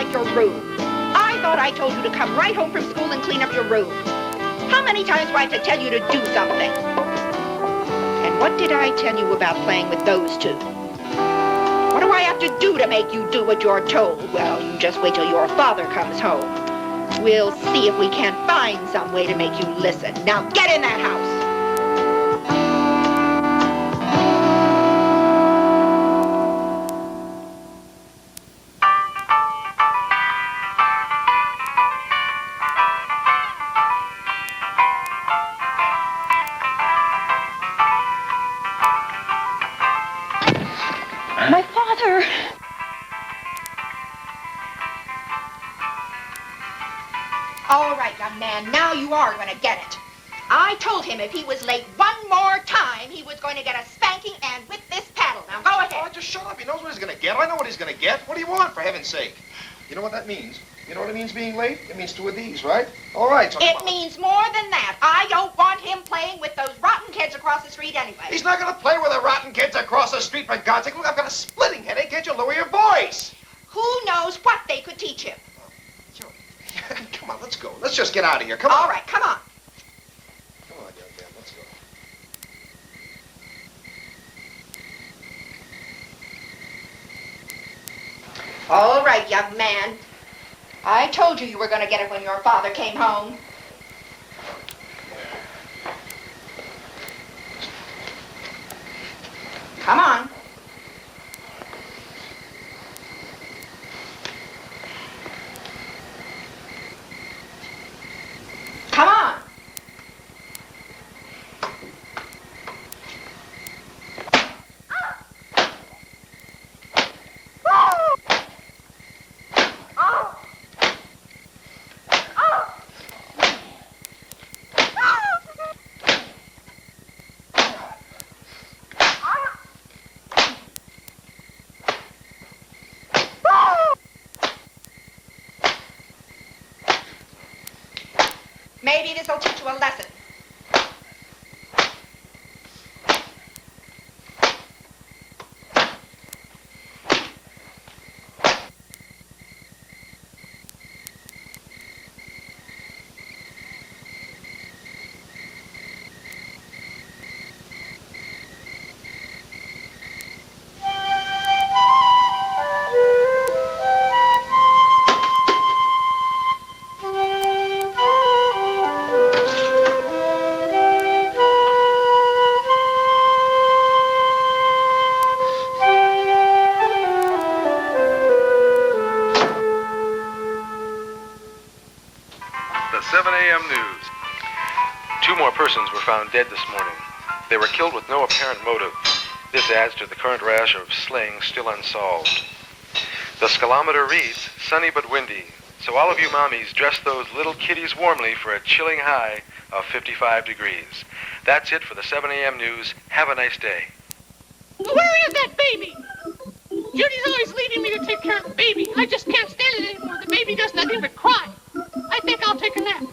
like your room. I thought I told you to come right home from school and clean up your room. How many times do I have to tell you to do something? And what did I tell you about playing with those two? What do I have to do to make you do what you're told? Well, you just wait till your father comes home. We'll see if we can't find some way to make you listen. Now get in that house. My father! All right, young man, now you are going to get it. I told him if he was late one more time, he was going to get a spanking and with this paddle. Now go ahead. Oh, just shut up. He knows what he's going to get. I know what he's going to get. What do you want, for heaven's sake? You know what that means? You know what it means being late? It means two of these, right? All right, so It means more than that. I don't want him playing with those rotten kids across the street anyway. He's not going to play with the rotten kids across the street, for God's sake. Look, I've got a splitting headache. Can't you lower your voice? Who knows what they could teach him? Come on, let's go. Let's just get out of here. Come on. All right, come on. Come on, young man, let's go. All right, young man. I told you were going to get it when your father came home. Come on. Come on. Maybe this will teach you a lesson. The 7 a.m. news. 2 more persons were found dead this morning. They were killed with no apparent motive. This adds to the current rash of slaying still unsolved. The scalometer reads, sunny but windy. So all of you mommies, dress those little kitties warmly for a chilling high of 55 degrees. That's it for the 7 a.m. news. Have a nice day. Where is that baby? Judy's always leaving me to take care of the baby. I just can't stand it anymore. The baby does nothing but cry. I think I'll take a nap.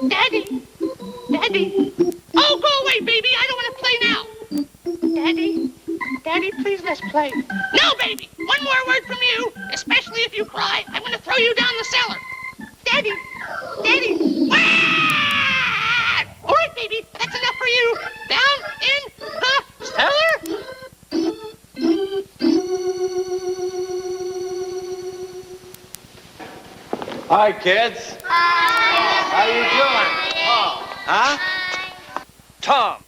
Daddy. Daddy. Oh, go away, baby. I don't want to play now. Daddy. Daddy, please let's play. No, baby. One more word from you, especially if you cry. I'm going to throw you down the cellar. Daddy. Daddy. Ah! All right, baby. That's enough for you. Down in the cellar. Hi, kids. Hi. How you doing? Oh, huh? Tom,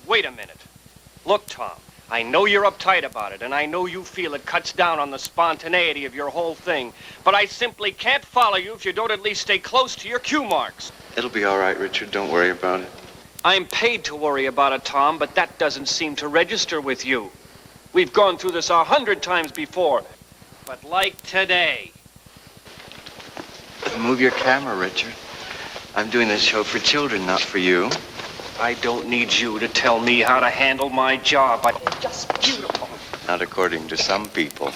wait a minute. Look, Tom, I know you're uptight about it, and I know you feel it cuts down on the spontaneity of your whole thing, but I simply can't follow you if you don't at least stay close to your cue marks. It'll be all right, Richard. Don't worry about it. I'm paid to worry about it, Tom, but that doesn't seem to register with you. We've gone through this 100 times before, but like today. Move your camera, Richard. I'm doing this show for children, not for you. I don't need you to tell me how to handle my job. It's just beautiful. Not according to some people.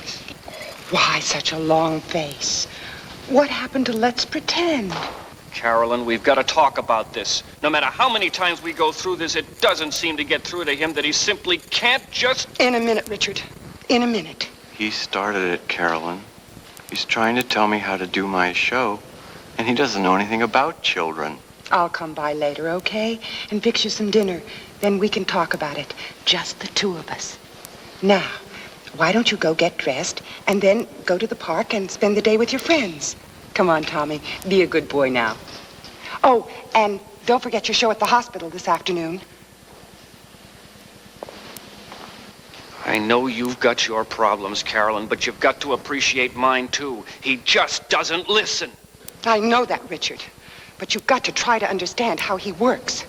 Why such a long face? What happened to let's pretend? Carolyn, we've got to talk about this. No matter how many times we go through this, it doesn't seem to get through to him that he simply can't just... In a minute, Richard. In a minute. He started it, Carolyn. He's trying to tell me how to do my show, and he doesn't know anything about children. I'll come by later, okay? And fix you some dinner. Then we can talk about it. Just the two of us. Now, why don't you go get dressed and then go to the park and spend the day with your friends? Come on, Tommy. Be a good boy now. Oh, and don't forget your show at the hospital this afternoon. I know you've got your problems, Carolyn, but you've got to appreciate mine, too. He just doesn't listen. I know that, Richard. But you've got to try to understand how he works.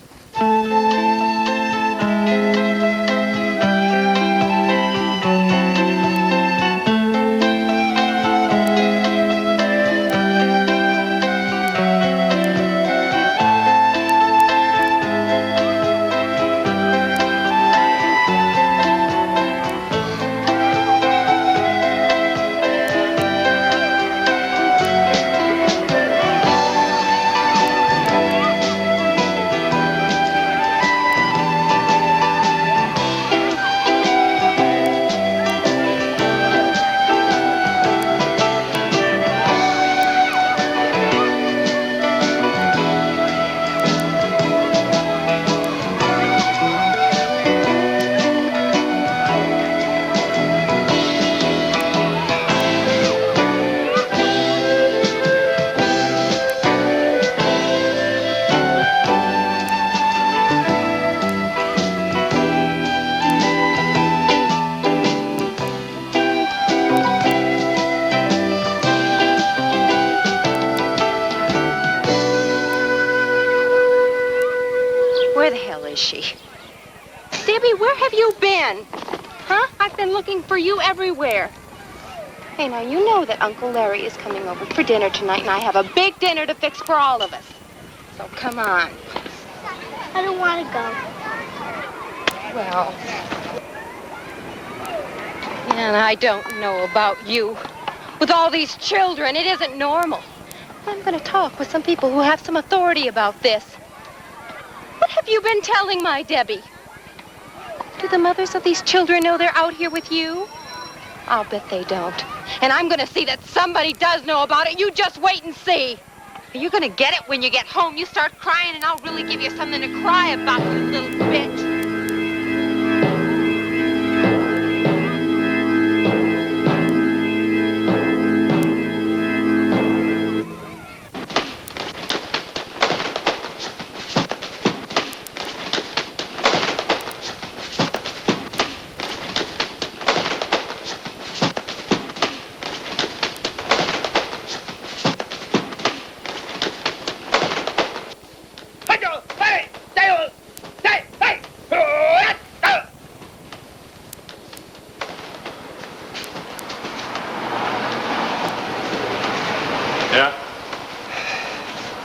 Where the hell is she? Debbie, where have you been? Huh? I've been looking for you everywhere. Hey, now, you know that Uncle Larry is coming over for dinner tonight, and I have a big dinner to fix for all of us. So come on. I don't want to go. Well, and I don't know about you. With all these children, it isn't normal. I'm going to talk with some people who have some authority about this. What have you been telling my Debbie? Do the mothers of these children know they're out here with you? I'll bet they don't. And I'm going to see that somebody does know about it. You just wait and see. You're going to get it when you get home. You start crying, and I'll really give you something to cry about, you little bitch.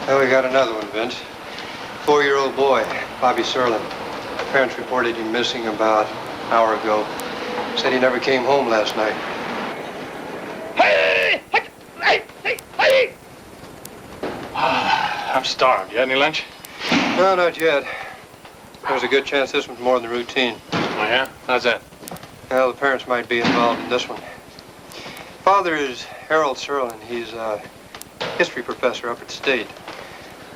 Well, we got another one, Vince. 4-year-old boy, Bobby Serlin. Parents reported him missing about an hour ago. Said he never came home last night. I'm starved. You had any lunch? No, not yet. There's a good chance this one's more than routine. Oh, yeah? How's that? Well, the parents might be involved in this one. Father is Harold Serlin. He's a history professor up at State.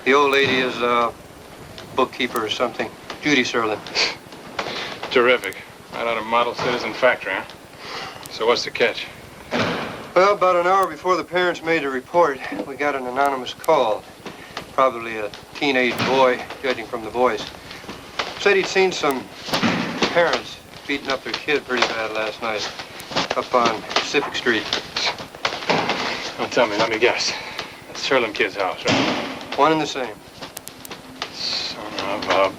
The old lady is a bookkeeper or something. Judy Serlin. Terrific. Right out of Model Citizen Factory, huh? So what's the catch? Well, about an hour before the parents made the report, we got an anonymous call. Probably a teenage boy, judging from the voice. Said he'd seen some parents beating up their kid pretty bad last night up on Pacific Street. Well, tell me, let me guess. That's Serlin kid's house, right? One and the same. Son of a...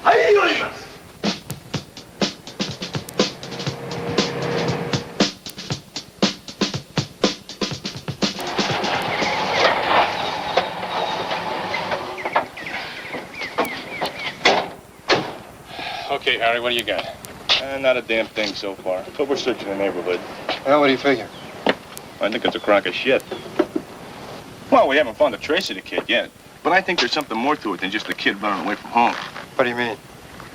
Okay, Harry, what do you got? Not a damn thing so far, but we're searching the neighborhood. Well, what do you figure? I think it's a crock of shit. Well, we haven't found a trace of the kid yet, but I think there's something more to it than just a kid running away from home. What do you mean?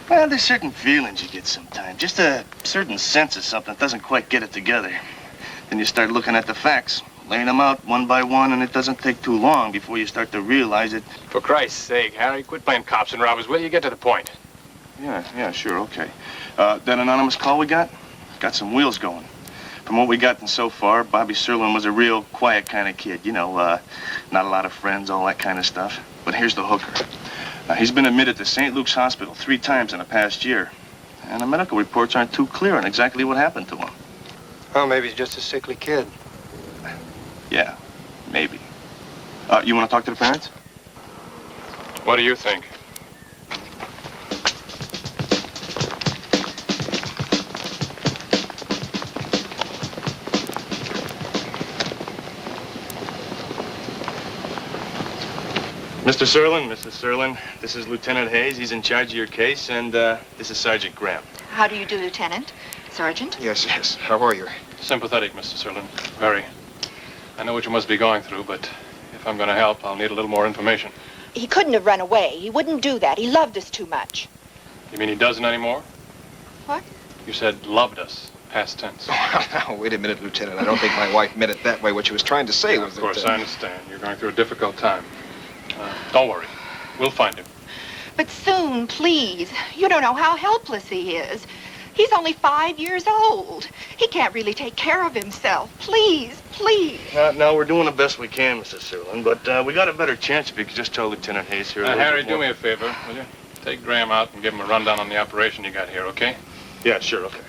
Well, there's certain feelings you get sometimes, just a certain sense of something that doesn't quite get it together. Then you start looking at the facts, laying them out one by one, and it doesn't take too long before you start to realize it. For Christ's sake, Harry, quit playing cops and robbers, will you? Get to the point. Yeah, sure, okay. That anonymous call we got some wheels going. From what we gotten so far, Bobby Serlin was a real quiet kind of kid. You know, not a lot of friends, all that kind of stuff. But here's the hooker. He's been admitted to St. Luke's Hospital 3 times in the past year. And the medical reports aren't too clear on exactly what happened to him. Oh, maybe he's just a sickly kid. Yeah, maybe. You want to talk to the parents? What do you think? Mr. Serlin, this is Lieutenant Hayes. He's in charge of your case, and this is Sergeant Graham. How do you do, Lieutenant? Sergeant? Yes. How are you? Sympathetic, Mr. Serlin. Very. I know what you must be going through, but if I'm going to help, I'll need a little more information. He couldn't have run away. He wouldn't do that. He loved us too much. You mean he doesn't anymore? What? You said loved us. Past tense. Now, wait a minute, Lieutenant. I don't think my wife meant it that way. What she was trying to say was Of course, that... I understand. You're going through a difficult time. Don't worry. We'll find him. But soon, please. You don't know how helpless he is. He's only 5 years old. He can't really take care of himself. Please. No, we're doing the best we can, Mrs. Serlin, but we got a better chance if you could just tell Lieutenant Hayes here. Harry, do me a favor, will you? Take Graham out and give him a rundown on the operation you got here, okay? Yeah, sure, okay.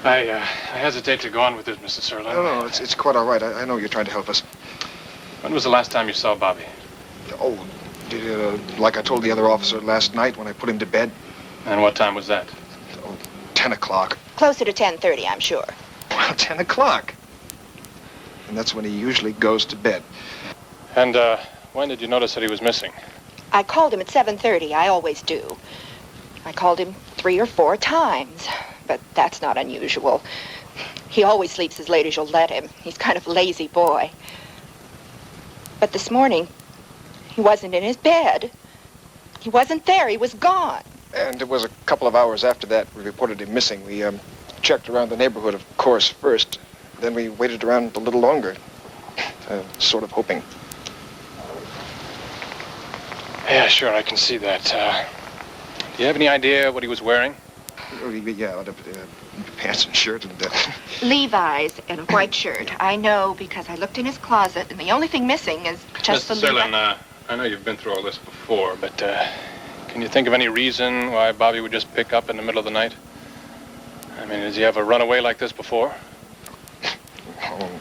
I hesitate to go on with this, Mr. Serlin. No, it's quite all right. I know you're trying to help us. When was the last time you saw Bobby? Oh, like I told the other officer last night when I put him to bed. And what time was that? Oh, 10 o'clock. Closer to 10:30, I'm sure. Well, 10 o'clock. And that's when he usually goes to bed. And, when did you notice that he was missing? I called him at 7:30. I always do. I called him 3 or 4 times, but that's not unusual. He always sleeps as late as you'll let him. He's kind of a lazy boy. But this morning, he wasn't in his bed. He wasn't there. He was gone. And it was a couple of hours after that we reported him missing. We checked around the neighborhood, of course, first. Then we waited around a little longer, sort of hoping. Yeah, sure, I can see that. Do you have any idea what he was wearing? Yeah, pants and shirt and... Levi's and a white shirt. I know because I looked in his closet, and the only thing missing is just Mr. the Serlin, I know you've been through all this before, but can you think of any reason why Bobby would just pick up in the middle of the night? I mean, has he ever run away like this before?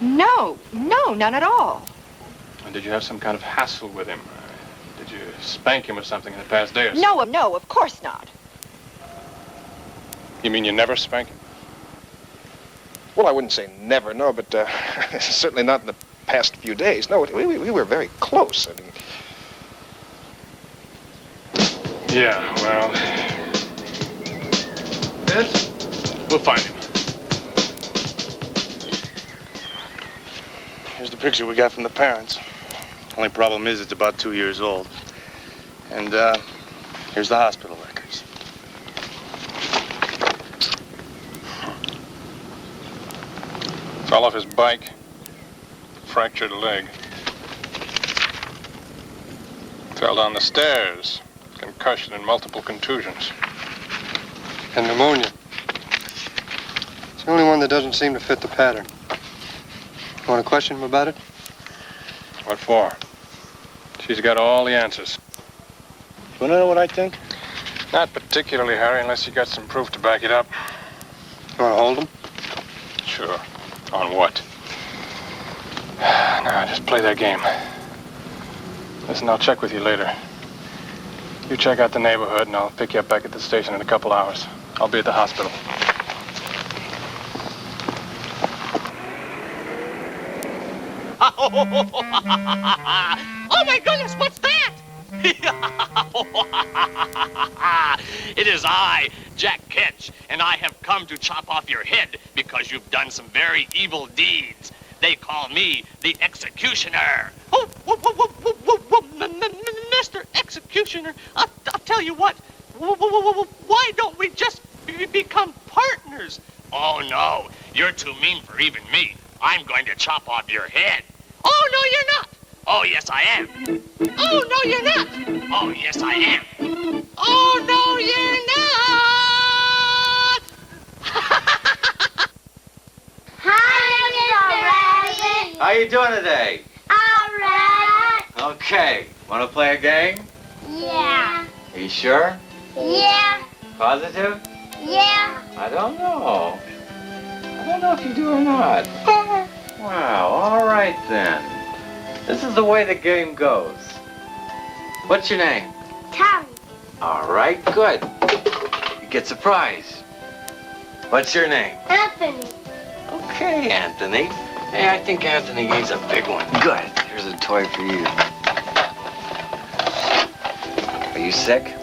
No, none at all. And did you have some kind of hassle with him? Did you spank him or something in the past day or so? No, of course not. You mean you never spank him? Well, I wouldn't say never, no, but certainly not in the past few days. No, we were very close. I mean... Yeah, well... Yes? We'll find him. Here's the picture we got from the parents. Only problem is it's about 2 years old. And, here's the hospital records. Fell off his bike. Fractured leg. Fell down the stairs. Concussion and multiple contusions. And pneumonia. It's the only one that doesn't seem to fit the pattern. You want to question him about it? What for? She's got all the answers. You want to know what I think? Not particularly, Harry, unless you got some proof to back it up. You want to hold him? Sure. On what? Now, just play that game. Listen, I'll check with you later. You check out the neighborhood, and I'll pick you up back at the station in a couple hours. I'll be at the hospital. Oh, my goodness, what's that? It is I, Jack Ketch, and I have come to chop off your head because you've done some very evil deeds. They call me the Executioner. Oh, Mr. Executioner, I'll tell you what. Why don't we just become partners? Oh, no. You're too mean for even me. I'm going to chop off your head. Oh, no, you're not. Oh, yes, I am. Oh, no, you're not. Oh, yes, I am. Oh, no, you're not. Hi, Mr. Rabbit. How you doing today? All right. Okay. Want to play a game? Yeah. Are you sure? Yeah. Positive? Yeah. I don't know. I don't know if you do or not. Wow, all right then. This is the way the game goes. What's your name? Tommy. All right, good. You get the prize. What's your name? Anthony. Okay, Anthony. Hey, I think Anthony needs a big one. Good. Here's a toy for you. Are you sick?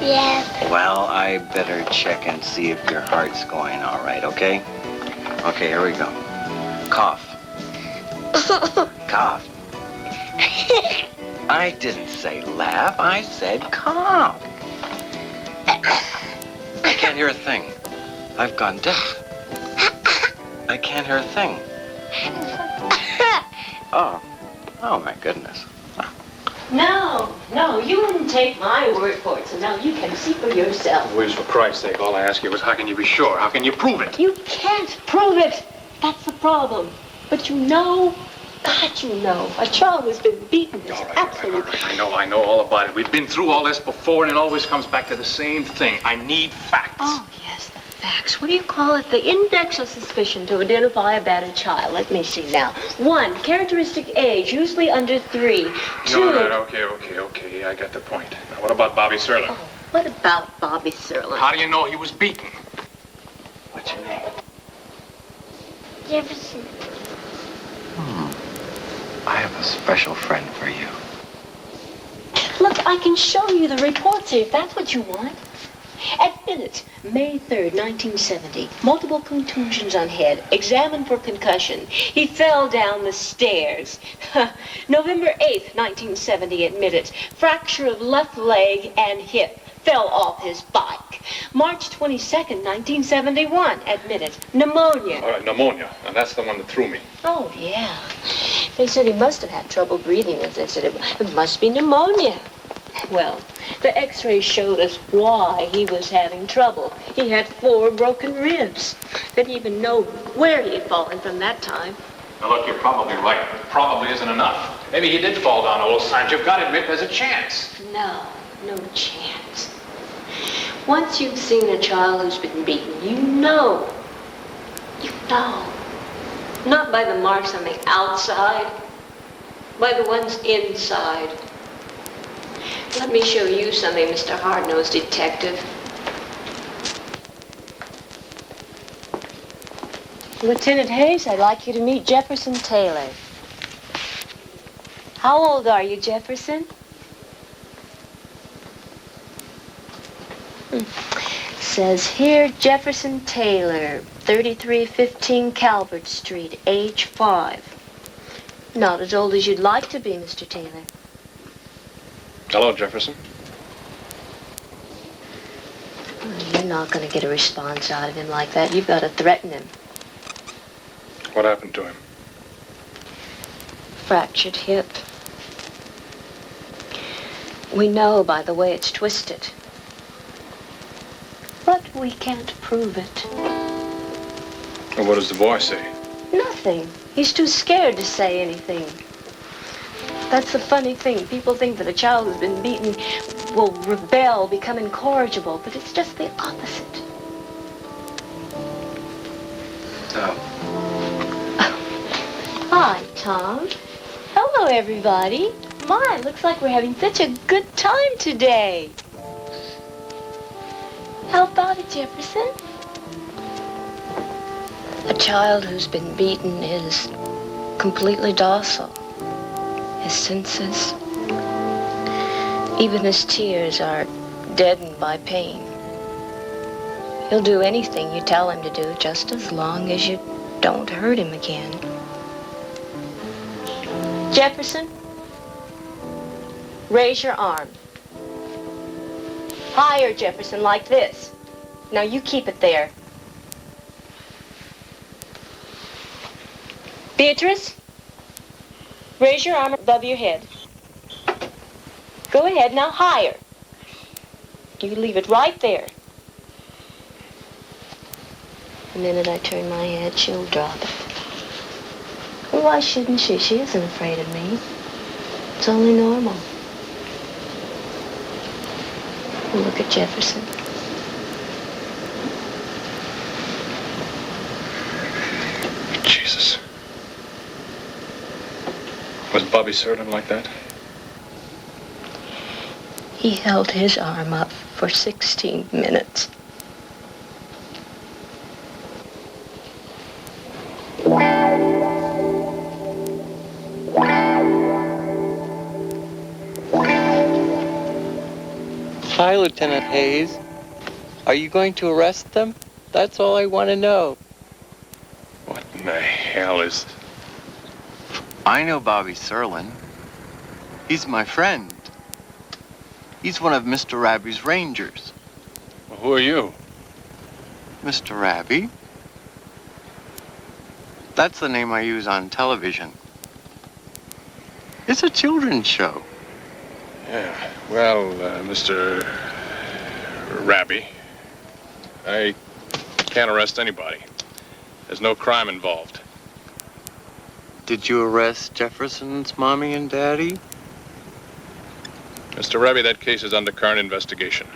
Yes. Well, I better check and see if your heart's going all right, okay? Okay, here we go. Cough. Cough. I didn't say laugh. I said cough. I can't hear a thing. I've gone deaf. I can't hear a thing. Oh. Oh, my goodness. No, you wouldn't take my word for it, so now you can see for yourself. Wiz, for Christ's sake, all I ask you is how can you be sure? How can you prove it? You can't prove it. That's the problem. But you know, God, you know, a child who's been beaten is absolutely... I know all about it. We've been through all this before, and it always comes back to the same thing. I need facts. Oh, yes, the facts. What do you call it? The index of suspicion to identify a battered child. Let me see now. 1, characteristic age, usually under 3. 2... No, okay. I got the point. Now, what about Bobby Serlin? Oh, what about Bobby Serlin? How do you know he was beaten? What's your name? Jefferson. I have a special friend for you. Look, I can show you the reports here if that's what you want. Admitted, May 3rd, 1970. Multiple contusions on head. Examined for concussion. He fell down the stairs. November 8th, 1970. Admitted. Fracture of left leg and hip. Fell off his bike. March 22nd, 1971. Admitted. Pneumonia. All right, pneumonia. And that's the one that threw me. Oh, yeah. They said he must have had trouble breathing. They said it must be pneumonia. Well, the x-rays showed us why he was having trouble. He had 4 broken ribs. They didn't even know where he had fallen from that time. Now, look, you're probably right. Probably isn't enough. Maybe he did fall down all those times. You've got to admit there's a chance. No chance. Once you've seen a child who's been beaten, you know. You know. Not by the marks on the outside, by the ones inside. Let me show you something, Mr. Hard-Nosed Detective. Lieutenant Hayes, I'd like you to meet Jefferson Taylor. How old are you, Jefferson? Says here, Jefferson Taylor, 3315 Calvert Street, age 5. Not as old as you'd like to be, Mr. Taylor. Hello, Jefferson. You're not going to get a response out of him like that. You've got to threaten him. What happened to him? Fractured hip. We know by the way it's twisted. But we can't prove it. Well, what does the boy say? Nothing. He's too scared to say anything. That's the funny thing. People think that a child who's been beaten will rebel, become incorrigible, but it's just the opposite. Hi, Tom. Hello, everybody. My, looks like we're having such a good time today. How about it, Jefferson? A child who's been beaten is completely docile. His senses, even his tears, are deadened by pain. He'll do anything you tell him to do, just as long as you don't hurt him again. Jefferson, raise your arm. Higher, Jefferson, like this. Now you keep it there. Beatrice, raise your arm above your head. Go ahead, now higher. You leave it right there. The minute I turn my head, she'll drop it. Well, why shouldn't she? She isn't afraid of me. It's only normal. Look at Jefferson. Jesus. Was Bobby Serlin like that? He held his arm up for 16 minutes. Hi, Lieutenant Hayes. Are you going to arrest them? That's all I want to know. What in the hell is... I know Bobby Serlin. He's my friend. He's one of Mr. Raby's Rangers. Well, who are you? Mr. Raby? That's the name I use on television. It's a children's show. Yeah, well, Mr. Raby, I can't arrest anybody. There's no crime involved. Did you arrest Jefferson's mommy and daddy? Mr. Raby, that case is under current investigation.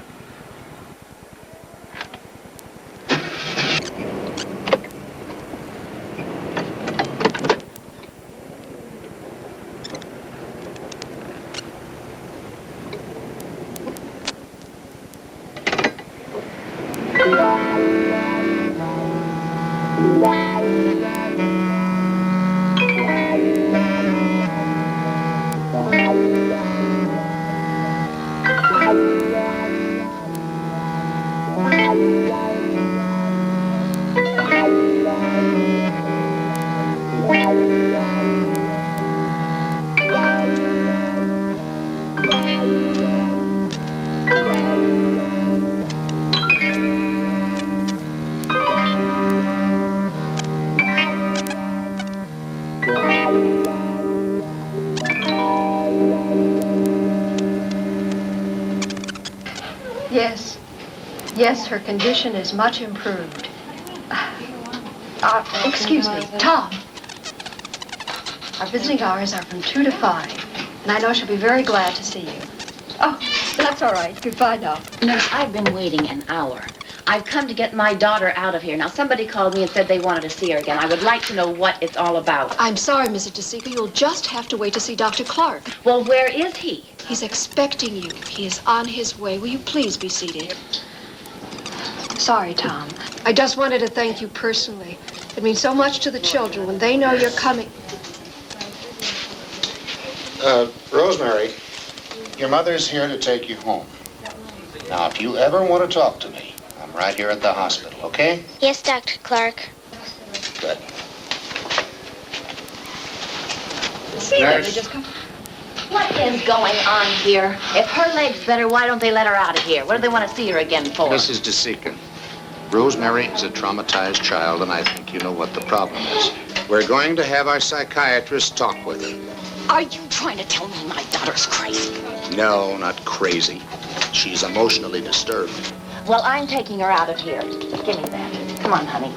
Yes. Yes, her condition is much improved. Excuse me, Tom. Our visiting hours are from 2 to 5, and I know she'll be very glad to see you. Oh, that's all right. Goodbye now. Nurse, I've been waiting an hour. I've come to get my daughter out of here. Now, somebody called me and said they wanted to see her again. I would like to know what it's all about. I'm sorry, Mrs. DeSica. You'll just have to wait to see Dr. Clark. Well, where is he? He's expecting you. He is on his way. Will you please be seated? Sorry, Tom. I just wanted to thank you personally. It means so much to the children when they know you're coming. Rosemary, your mother's here to take you home. Now, if you ever want to talk to me, I'm right here at the hospital, okay? Yes, Dr. Clark. Good. See that Nurse. they just come. What is going on here? If her leg's better, why don't they let her out of here? What do they want to see her again for? Mrs. DeSica, Rosemary is a traumatized child, and I think you know what the problem is. We're going to have our psychiatrist talk with her. Are you trying to tell me my daughter's crazy? No, not crazy. She's emotionally disturbed. Well, I'm taking her out of here. Give me that. Come on, honey.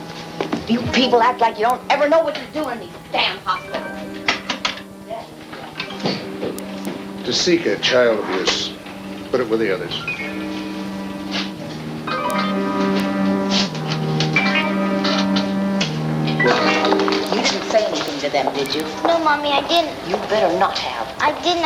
You people act like you don't ever know what you're doing in these damn hospitals. DeSica, child abuse. Put it with the others. You didn't say anything to them, did you? No, Mommy, I didn't. You better not have. I didn't.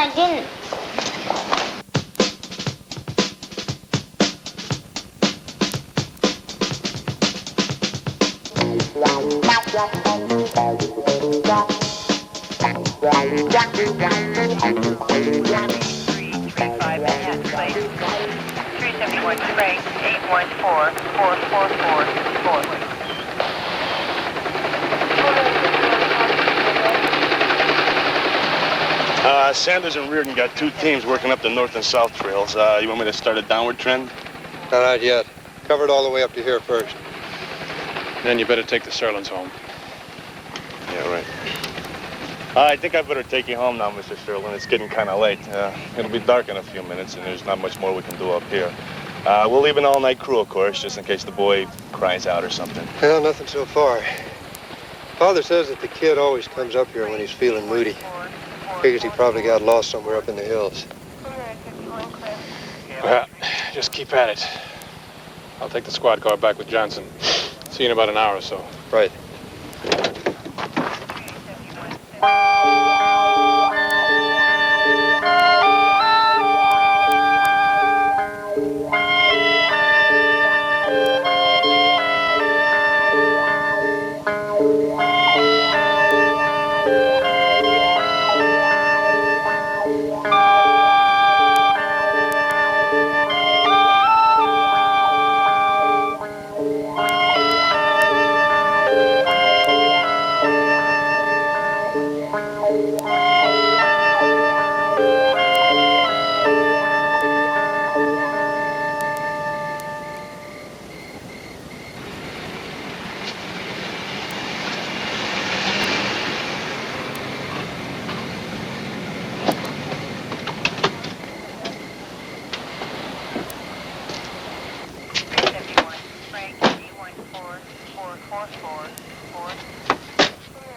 Sanders and Reardon got two teams working up the north and south trails. You want me to start a downward trend? Not yet. Covered all the way up to here first. Then you better take the Serlins home. Yeah, right. I think I better take you home now, Mr. Sterling. It's getting kind of late. It'll be dark in a few minutes, and there's not much more we can do up here. We'll leave an all-night crew, of course, just in case the boy cries out or something. Well, nothing so far. Father says that the kid always comes up here when he's feeling moody. Figures he probably got lost somewhere up in the hills. Well, just keep at it. I'll take the squad car back with Johnson. See you in about an hour or so. Right.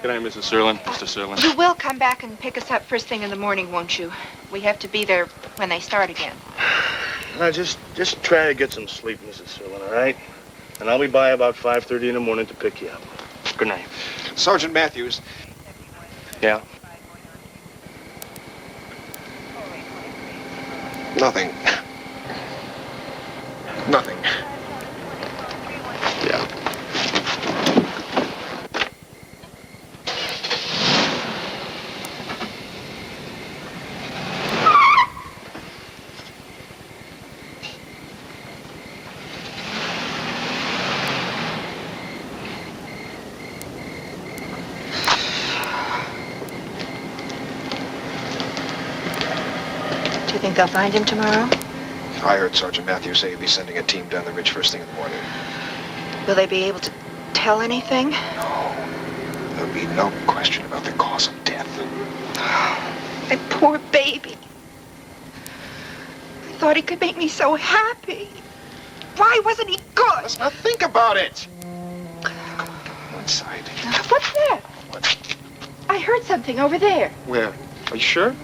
Good night, Mrs. Serlin. Mr. Serlin. You will come back and pick us up first thing in the morning, won't you? We have to be there when they start again. Now, just try to get some sleep, Mrs. Serlin, all right? And I'll be by about 5:30 in the morning to pick you up. Good night. Sergeant Matthews. Yeah? Nothing. Nothing. Yeah. Do you think they'll find him tomorrow? I heard Sergeant Matthews say he'd be sending a team down the ridge first thing in the morning. Will they be able to tell anything? There'll be no question about the cause of death. My poor baby. I thought he could make me so happy. Why wasn't he good? Let's not think about it. Come on, inside. What's that? What? I heard something over there. Where? Are you sure?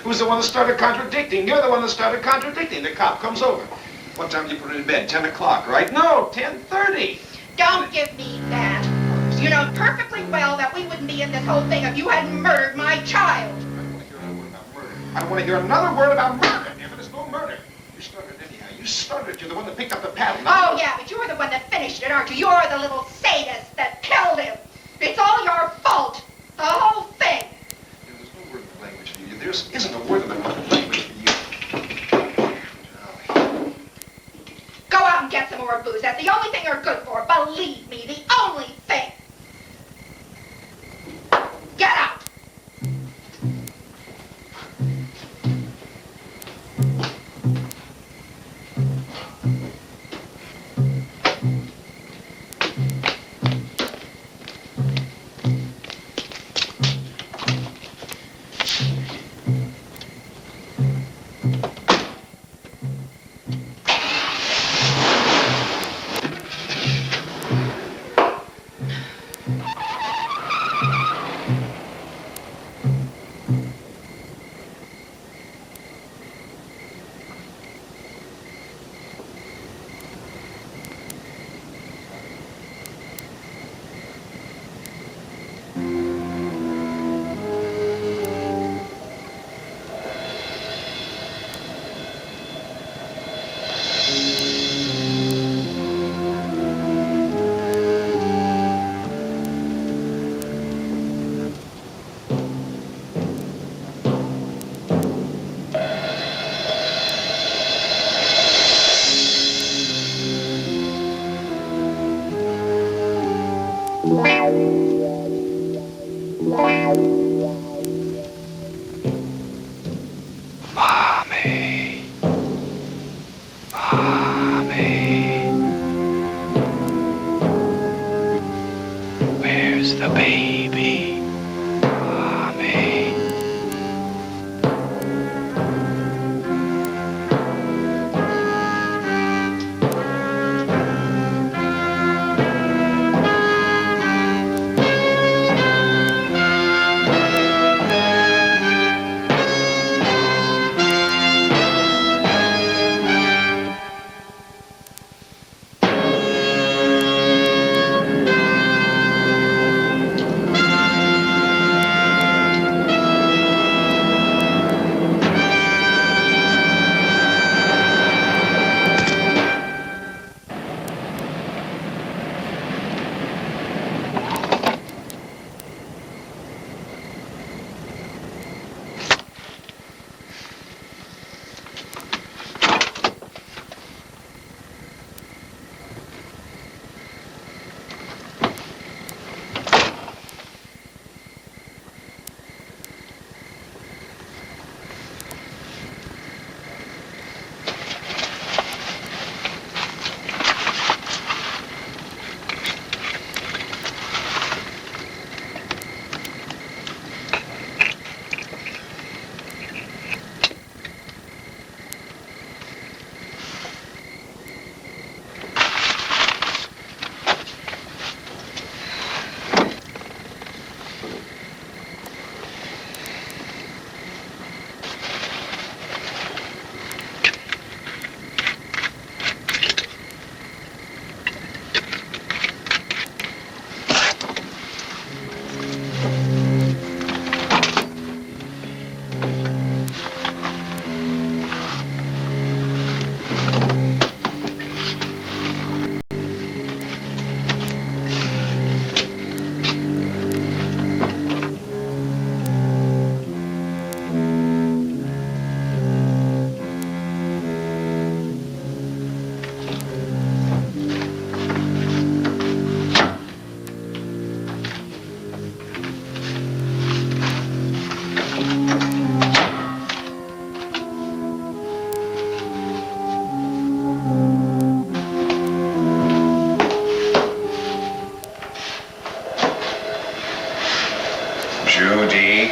Who's the one that started contradicting? You're the one that started contradicting. The cop comes over. What time did you put it in bed? 10 o'clock, right? No, 10:30. Don't give me that. You know perfectly well that we wouldn't be in this whole thing if you hadn't murdered my child. I don't want to hear another word about murder. Damn it, there's no murder. You started anyhow. You started. You're the one that picked up the paddle. Oh, yeah, but you're the one that finished it, aren't you? You're the little sadist that killed him. It's all your fault. The whole thing. There's no word in the language for you. There isn't a word in the language for you. Go out and get some more booze. That's the only thing you're good for. Believe me, the only thing. Get out. the baby. Mommy. Judy.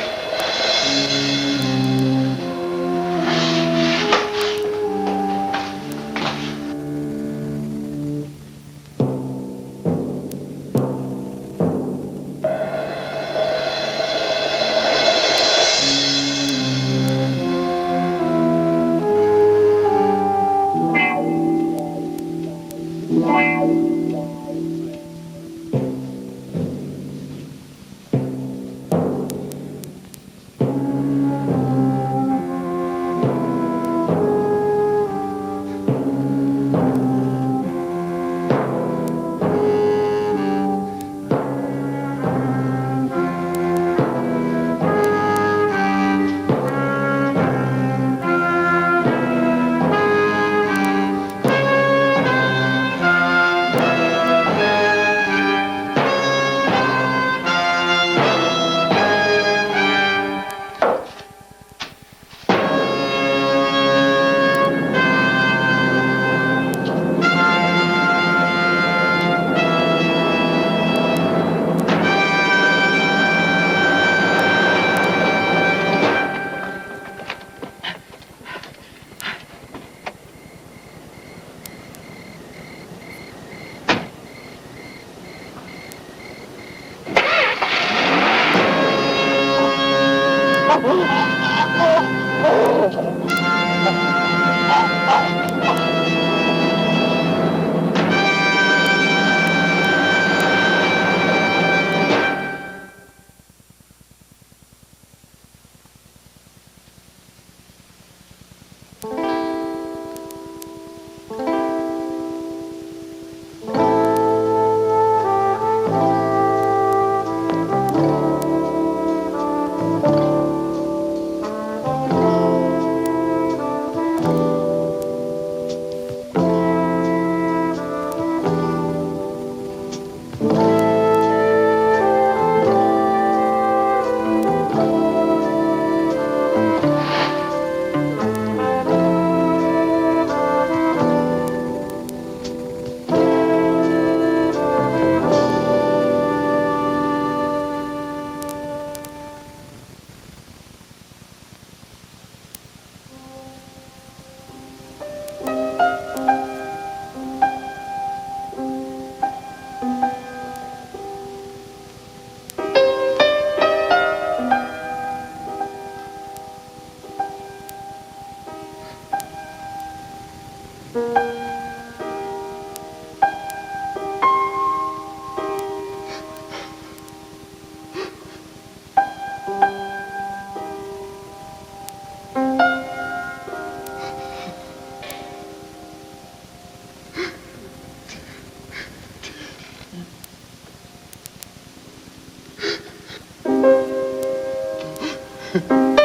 Well,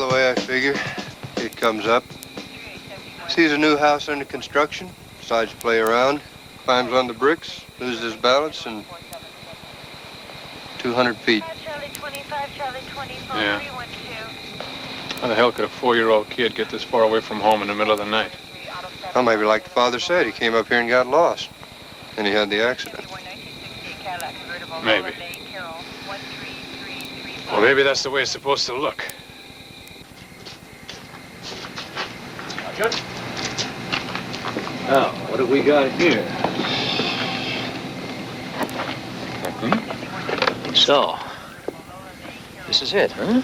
the way I figure, it comes up, sees a new house under construction, decides to play around, climbs on the bricks, loses his balance, and 200 feet. Yeah. How the hell could a 4-year-old kid get this far away from home in the middle of the night? Well, maybe like the father said, he came up here and got lost. And he had the accident. Maybe. Well, maybe that's the way it's supposed to look. Now, what have we got here? So, this is it, huh?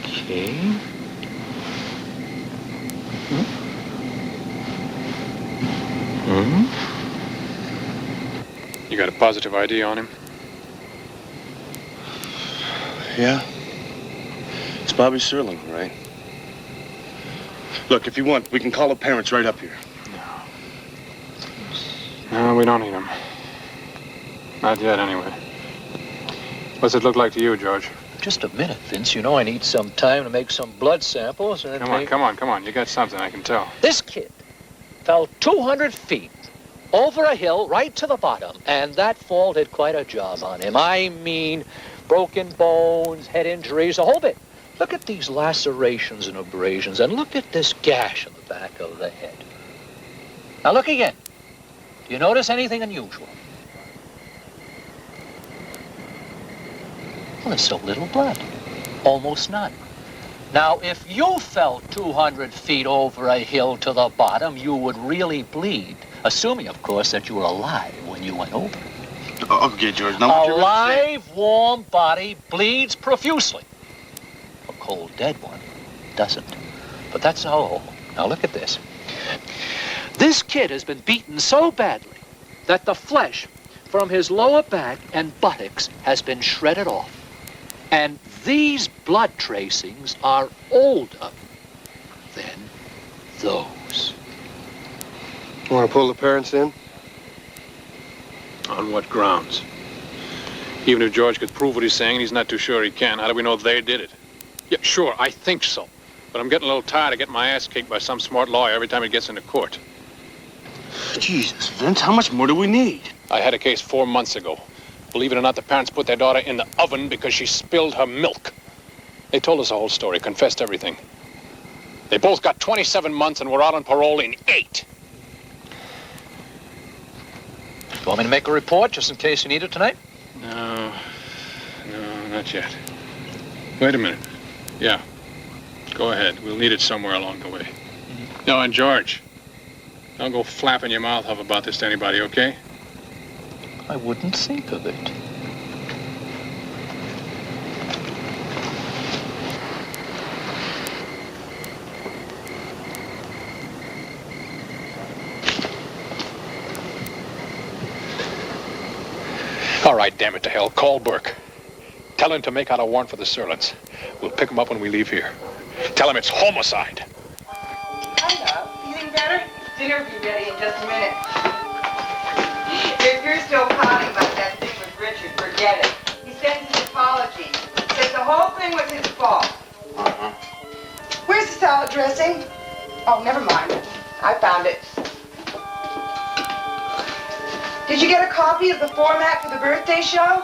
Okay. You got a positive ID on him? Yeah. It's Bobby Serling, right? Look, if you want, we can call the parents right up here. No, we don't need him. Not yet, anyway. What's it look like to you, George? Just a minute, Vince. You know I need some time to make some blood samples and then Come on. You got something, I can tell. This kid fell 200 feet over a hill right to the bottom, and that fall did quite a job on him. I mean, broken bones, head injuries, a whole bit. Look at these lacerations and abrasions, and look at this gash in the back of the head. Now look again. Do you notice anything unusual? Well, there's so little blood. Almost none. Now, if you fell 200 feet over a hill to the bottom, you would really bleed. Assuming, of course, that you were alive when you went over. Okay, George, now what A you're gonna say... live, warm body bleeds profusely. A cold, dead one doesn't. But that's all. Now, look at this. This kid has been beaten so badly that the flesh from his lower back and buttocks has been shredded off. And these blood tracings are older than those. You want to pull the parents in? On what grounds? Even if George could prove what he's saying, and he's not too sure he can, how do we know they did it? Yeah, sure, I think so. But I'm getting a little tired of getting my ass kicked by some smart lawyer every time he gets into court. Jesus, Vince, how much more do we need? I had a case 4 months ago. Believe it or not, the parents put their daughter in the oven because she spilled her milk. They told us the whole story, confessed everything. They both got 27 months and were out on parole in 8. You want me to make a report just in case you need it tonight? No, not yet. Wait a minute. Yeah, go ahead. We'll need it somewhere along the way. No, and George, don't go flapping your mouth off about this to anybody, okay? I wouldn't think of it. All right, damn it to hell. Call Burke. Tell him to make out a warrant for the Serlins. We'll pick him up when we leave here. Tell him it's homicide. Hi, love. Feeling better? Dinner will be ready in just a minute. If you're still pouting about that thing with Richard, forget it. He sends his apology. Says the whole thing was his fault. Where's the salad dressing? Oh, never mind. I found it. Did you get a copy of the format for the birthday show?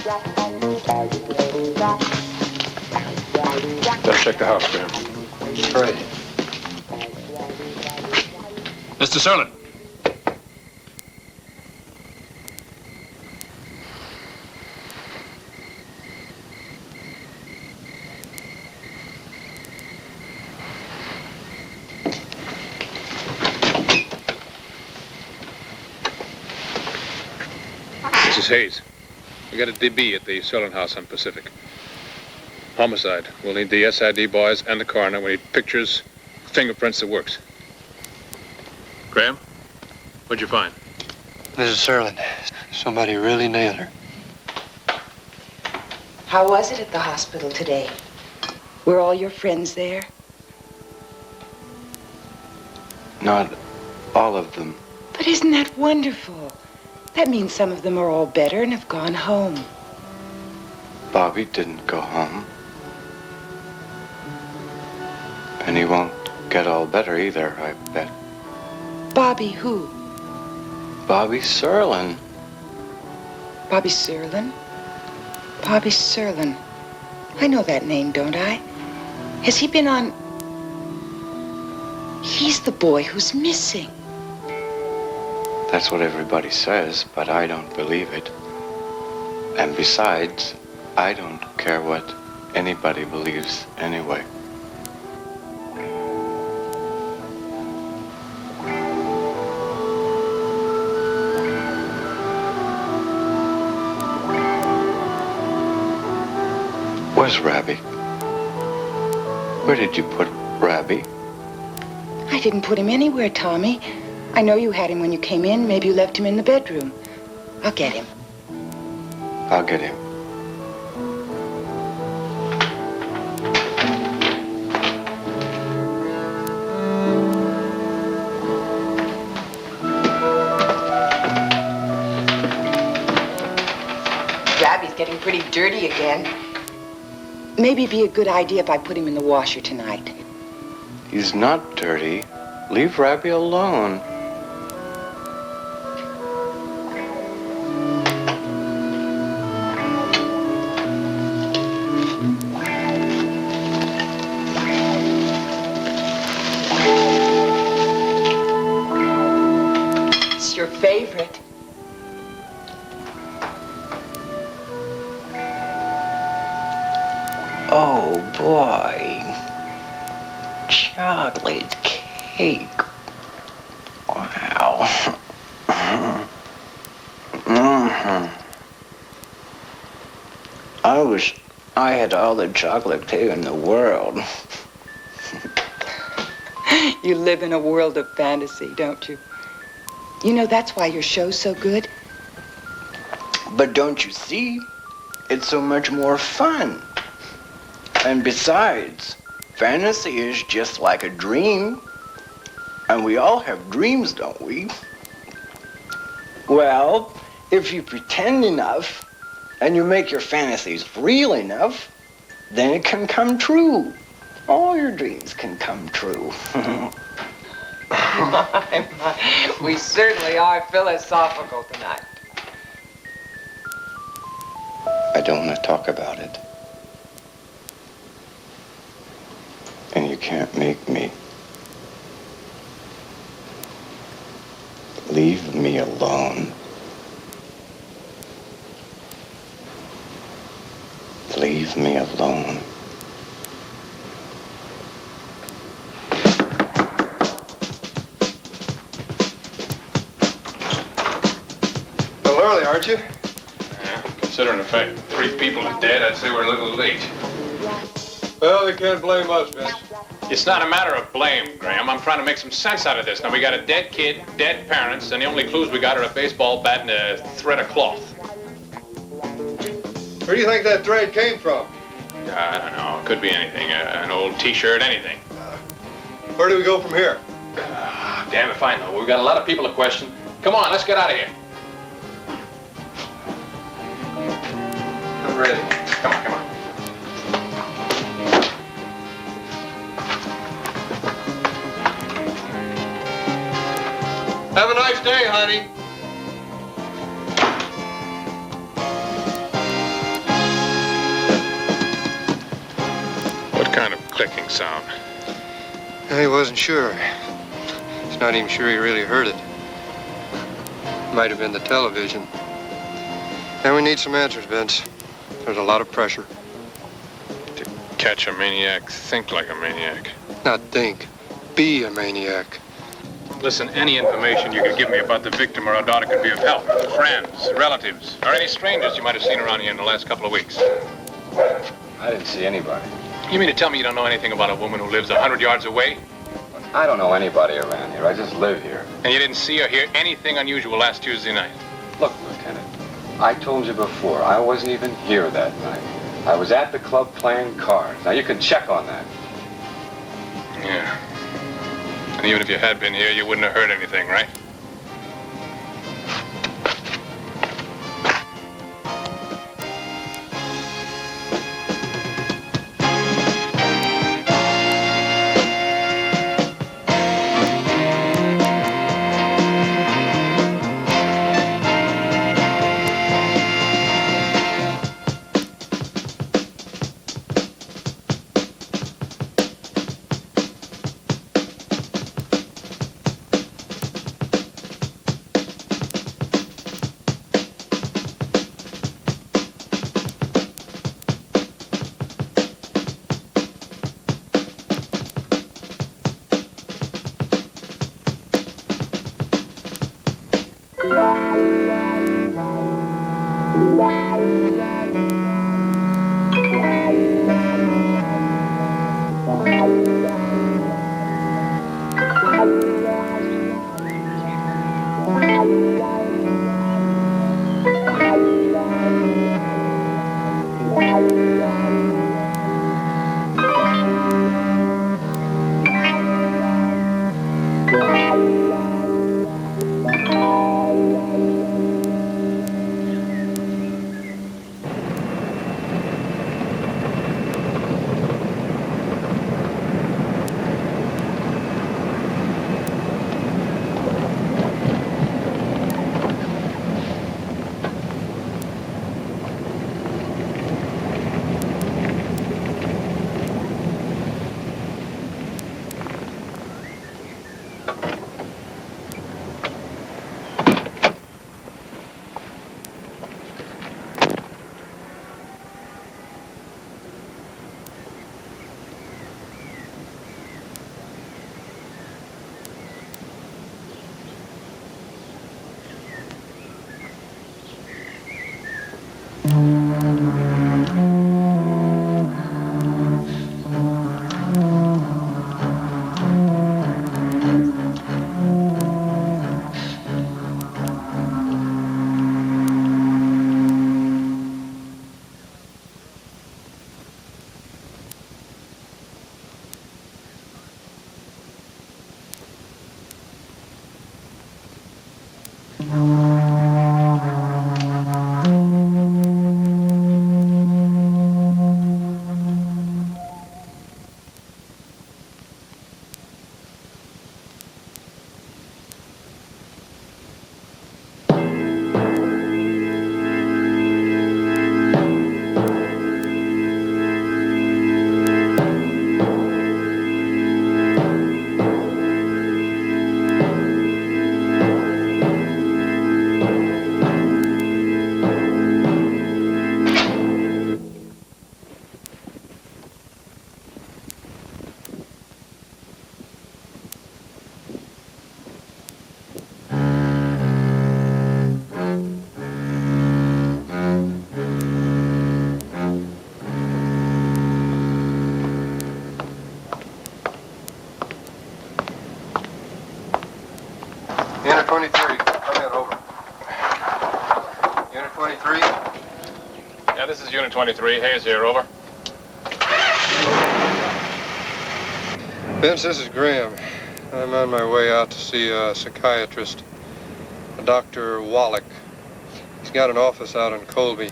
Better check the house, Graham. Right. Mr. Serlin. Mrs. Hayes, we got a DB at the Serlin house on Pacific. Homicide. We'll need the SID boys and the coroner. We need pictures, fingerprints, the works. Graham, what'd you find? Mrs. Serlin, somebody really nailed her. How was it at the hospital today? Were all your friends there? Not all of them. But isn't that wonderful? That means some of them are all better and have gone home. Bobby didn't go home. And he won't get all better either, I bet. Bobby who? Bobby Serlin. Bobby Serlin? Bobby Serlin. I know that name, don't I? Has he been on... He's the boy who's missing. That's what everybody says, but I don't believe it. And besides, I don't care what anybody believes anyway. Where's Rabbi? Where did you put Rabbi? I didn't put him anywhere, Tommy. I know you had him when you came in. Maybe you left him in the bedroom. I'll get him. I'll get him. Rabbi's getting pretty dirty again. Maybe it'd be a good idea if I put him in the washer tonight. He's not dirty. Leave Rabbi alone. It's your favorite. Oh, boy. Chocolate cake. Wow. I wish I had all the chocolate cake in the world. You live in a world of fantasy, don't you? You know, that's why your show's so good. But don't you see? It's so much more fun. And besides, fantasy is just like a dream. And we all have dreams, don't we? Well, if you pretend enough and you make your fantasies real enough, then it can come true. All your dreams can come true. My. We certainly are philosophical tonight. I don't want to talk about it. And you can't make me. Leave me alone. Leave me alone. A little early, aren't you? Yeah, considering the fact 3 people are dead, I'd say we're a little late. Well, they can't blame us, Vince. It's not a matter of blame, Graham. I'm trying to make some sense out of this. Now, we got a dead kid, dead parents, and the only clues we got are a baseball bat and a thread of cloth. Where do you think that thread came from? I don't know. It could be anything. An old T-shirt, anything. Where do we go from here? Damn if I know. We've got a lot of people to question. Come on, let's get out of here. I'm ready. Come on, come on. Have a nice day, honey. clicking sound. He wasn't sure. He's not even sure he really heard it. Might have been the television. And we need some answers, Vince. There's a lot of pressure. To catch a maniac, think like a maniac. Not think. Be a maniac. Listen, any information you could give me about the victim or our daughter could be of help. Friends, relatives, or any strangers you might have seen around here in the last couple of weeks. I didn't see anybody. You mean to tell me you don't know anything about a woman who lives 100 yards away? I don't know anybody around here. I just live here. And you didn't see or hear anything unusual last Tuesday night? Look, Lieutenant, I told you before, I wasn't even here that night. I was at the club playing cards. Now, you can check on that. Yeah. And even if you had been here, you wouldn't have heard anything, right? Unit 23, come in, over. Unit 23? Yeah, this is Unit 23. Hayes here, over. Vince, this is Graham. I'm on my way out to see a psychiatrist, Dr. Wallach. He's got an office out in Colby.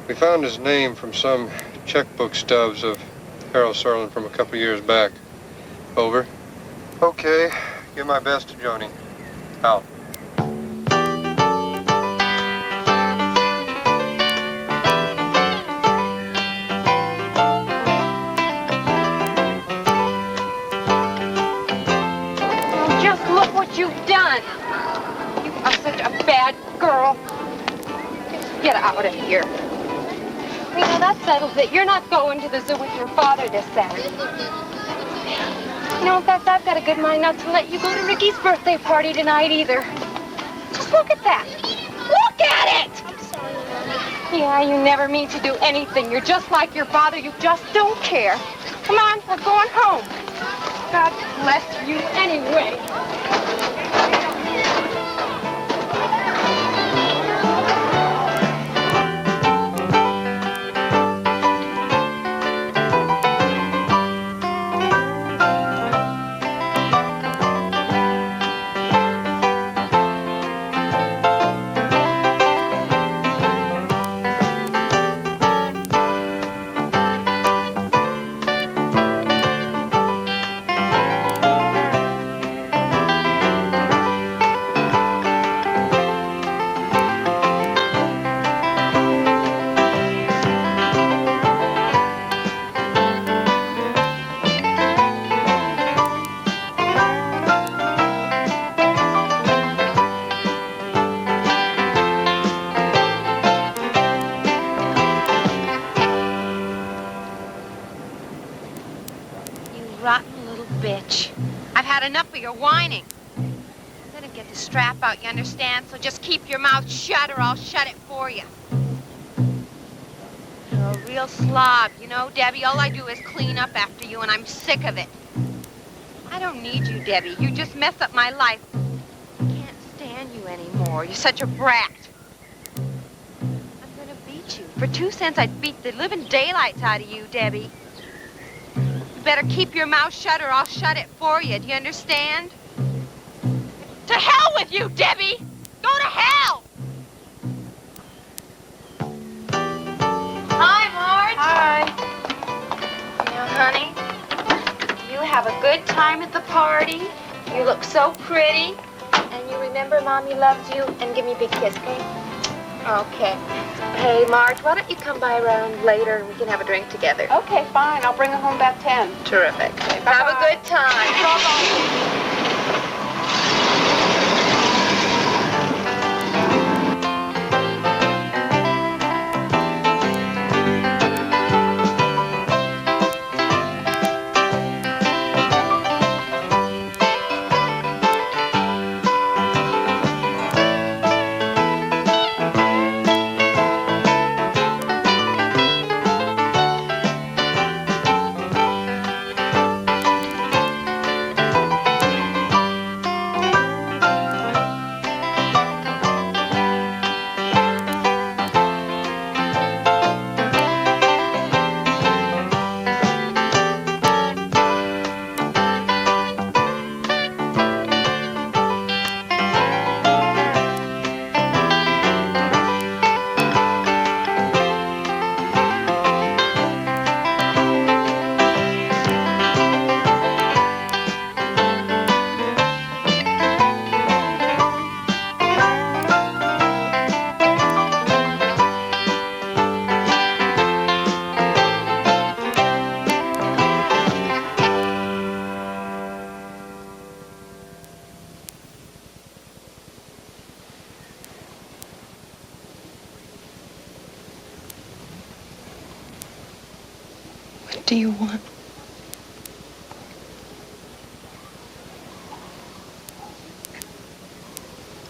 We found his name from some checkbook stubs of Harold Serlin from a couple years back. Over. Okay, give my best to Joni. Out. of here. You know, that settles it. You're not going to the zoo with your father this Saturday. You know, in fact, I've got a good mind not to let you go to Ricky's birthday party tonight either. Just look at that. Look at it! Yeah, you never mean to do anything. You're just like your father. You just don't care. Come on, we're going home. God bless you anyway. Rotten little bitch. I've had enough of your whining. Let him get the strap out, you understand? So just keep your mouth shut or I'll shut it for you. You're a real slob, you know, Debbie. All I do is clean up after you and I'm sick of it. I don't need you, Debbie. You just mess up my life. I can't stand you anymore. You're such a brat. I'm gonna beat you. For 2 cents, I'd beat the living daylights out of you, Debbie. You better keep your mouth shut or I'll shut it for you. Do you understand? To hell with you, Debbie! Go to hell! Hi, Marge. Hi. Now, honey, you have a good time at the party. You look so pretty. And you remember Mommy loves you and give me a big kiss, okay? Okay. Hey, Marge, why don't you come by around later and we can have a drink together? Okay, fine. I'll bring her home about 10. Terrific. Okay, have a good time. Bye-bye. What do you want?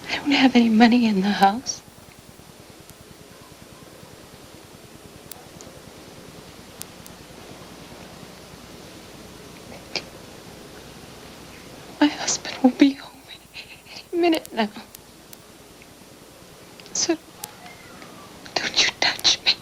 I don't have any money in the house. My husband will be home any minute now. So don't you touch me.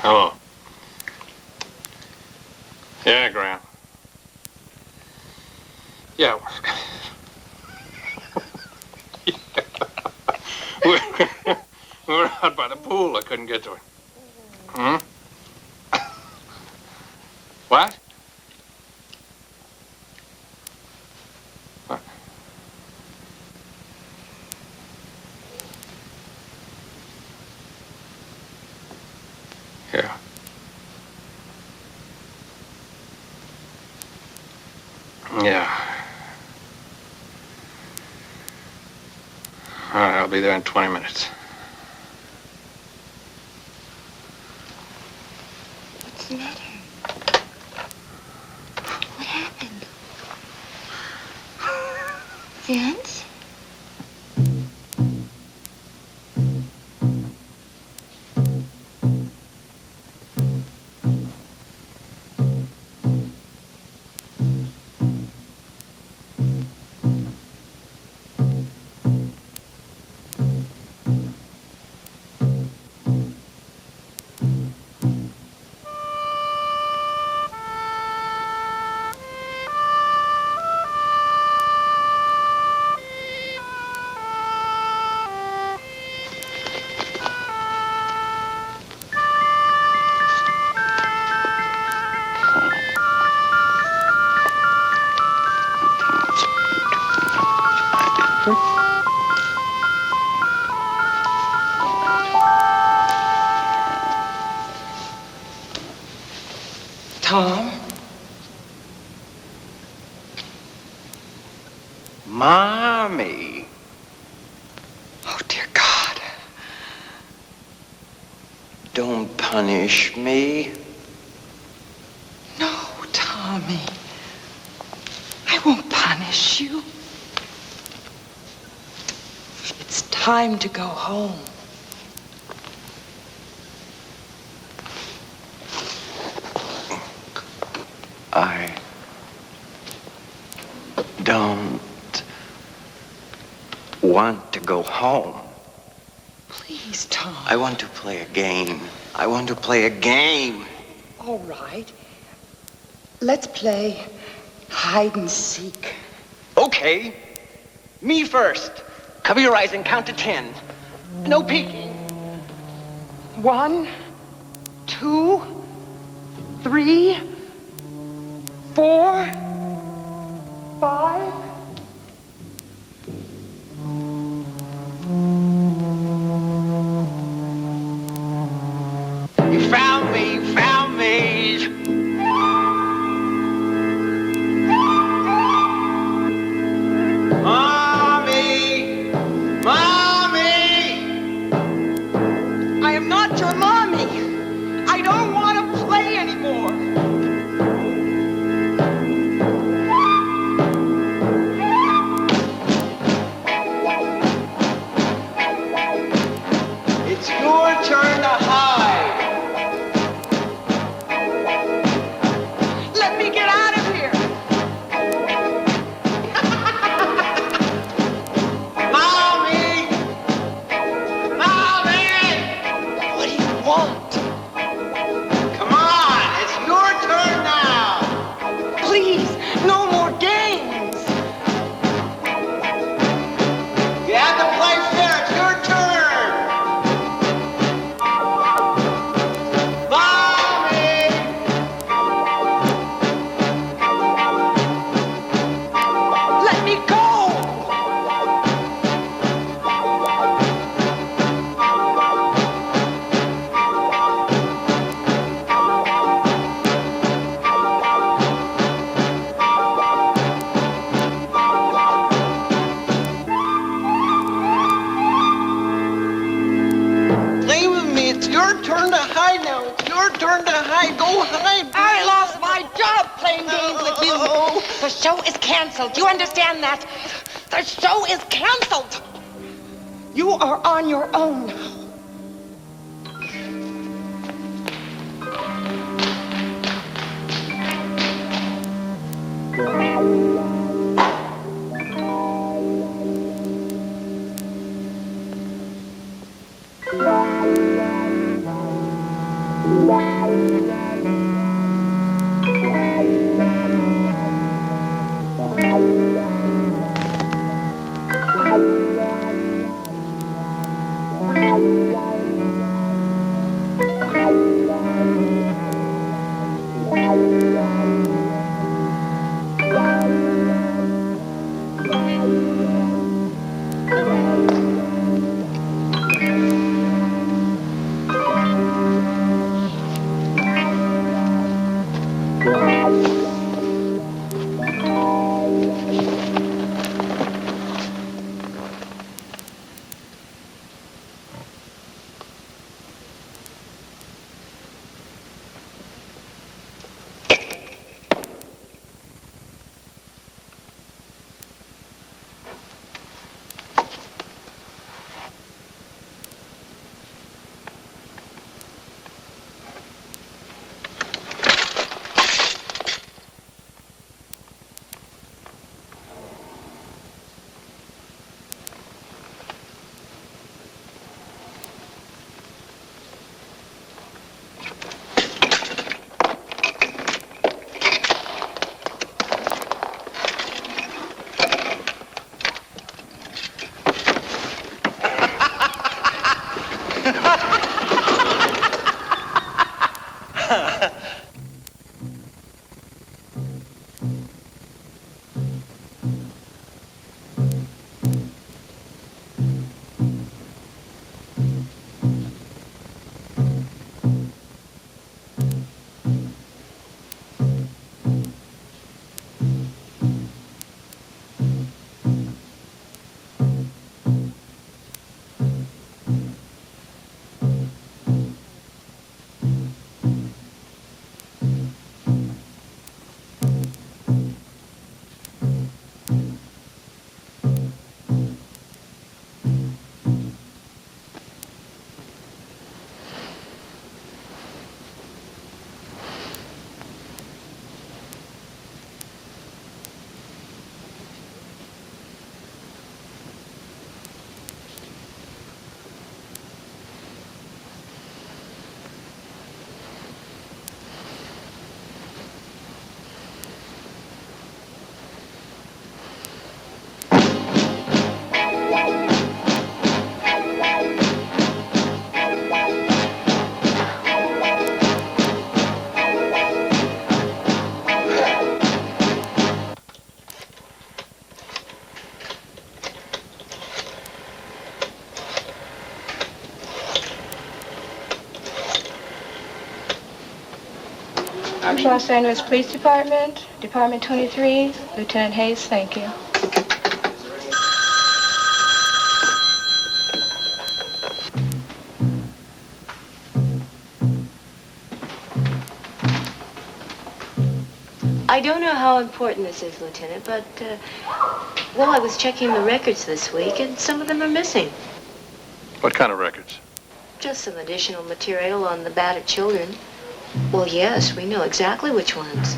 Hello. Yeah, Graham. Yeah. We were out by the pool. I couldn't get to it. Hmm? What? What? Yeah. Yeah. All right, I'll be there in 20 minutes. What's the matter? What happened? Vince? Tom? Mommy. Oh, dear God. Don't punish me. No, Tommy. I won't punish you. It's time to go home. I don't want to go home. Please, Tom. I want to play a game. I want to play a game. All right. Let's play hide and seek. Okay. Me first. Cover your eyes and count to 10. No peeking. 1, 2, 3, 4, 5. You found me, you found me. Mommy! Mommy! I am not your mommy. I don't want to play anymore. It's your turn to hide. Let me get out of here. Mommy! Mommy! What do you want? Come on, it's your turn now. Please, no more games. You have to play fair. It's your turn. Mommy! Let me go. Play with me. It's your turn to hide now. It's your turn to hide. Go hide. I lost my job playing games with you. The show is canceled. You understand that? The show is canceled. You are on your own now. Los Angeles Police Department, Department 23, Lieutenant Hayes, thank you. I don't know how important this is, Lieutenant, but, well, I was checking the records this week, and some of them are missing. What kind of records? Just some additional material on the battered children. Well, yes, we know exactly which ones.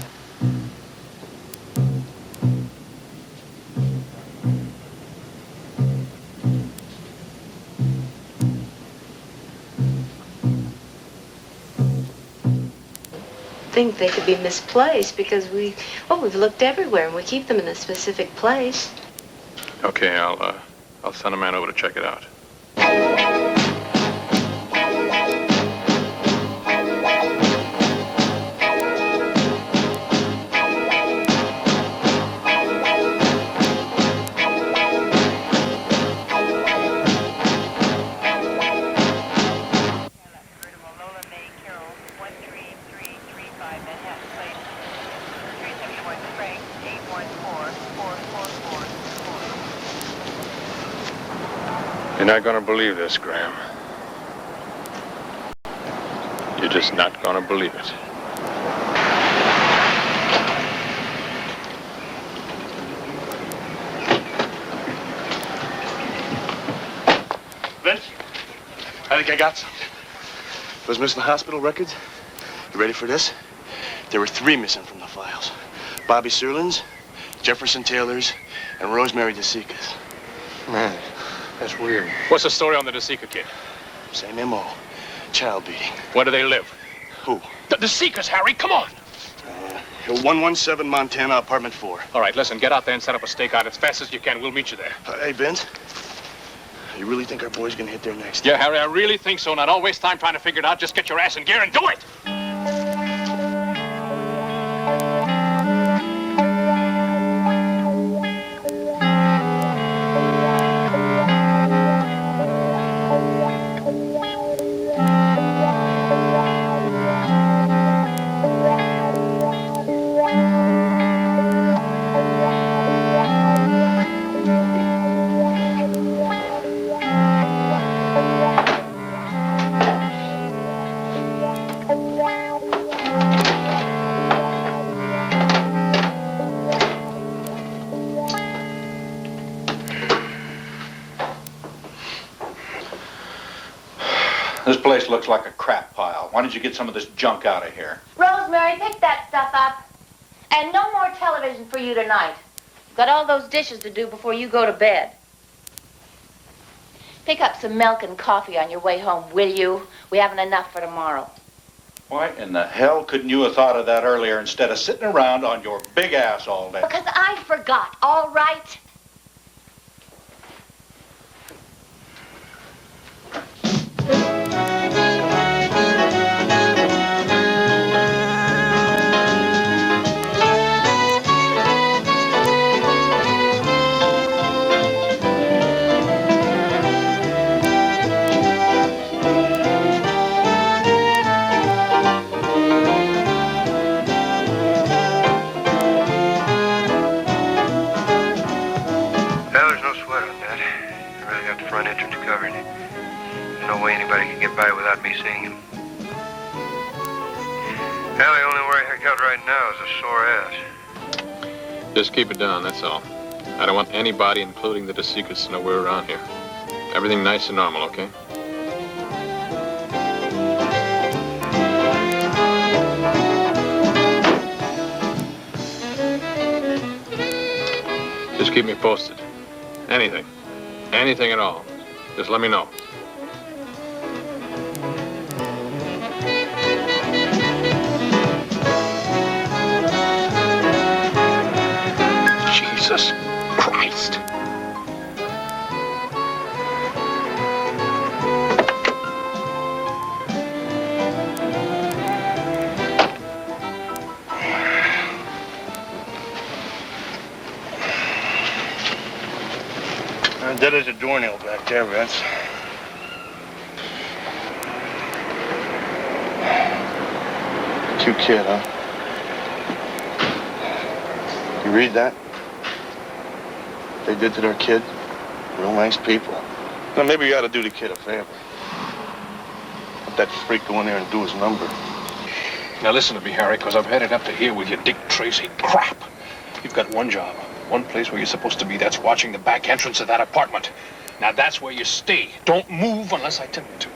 Think they could be misplaced because we've looked everywhere and we keep them in a specific place. Okay, I'll send a man over to check it out. You're not going to believe this, Graham. You're just not going to believe it. Vince, I think I got something. Those missing hospital records? You ready for this? There were 3 missing from the files. Bobby Serlin's, Jefferson Taylor's, and Rosemary DeSica's. Man, that's weird. What's the story on the DeSica kid? Same M.O. Child beating. Where do they live? Who? The Seekers, Harry, come on. 117 Montana, apartment 4. All right, listen, get out there and set up a stakeout as fast as you can. We'll meet you there. Hey, Vince, you really think our boy's gonna hit there next? Yeah, Harry, I really think so. Now, don't waste time trying to figure it out. Just get your ass in gear and do it. This place looks like a crap pile. Why don't you get some of this junk out of here? Rosemary, pick that stuff up. And no more television for you tonight. You've got all those dishes to do before you go to bed. Pick up some milk and coffee on your way home, will you? We haven't enough for tomorrow. Why in the hell couldn't you have thought of that earlier instead of sitting around on your big ass all day? Because I forgot, all right? By without me seeing him. Hell, the only worry I got right now is a sore ass. Just keep it down, that's all. I don't want anybody, including the DeSecrets, to know we're around here. Everything nice and normal, okay? Just keep me posted. Anything. Anything at all. Just let me know. Jesus Christ. Dead as a doornail back there, Vince. Cute kid, huh? You read that? They did to their kid. Real nice people. Now, maybe you ought to do the kid a favor. Let that freak go in there and do his number. Now listen to me, Harry, because I've had it up to here with your Dick Tracy crap. You've got one job, one place where you're supposed to be. That's watching the back entrance of that apartment. Now that's where you stay. Don't move unless I tell you to.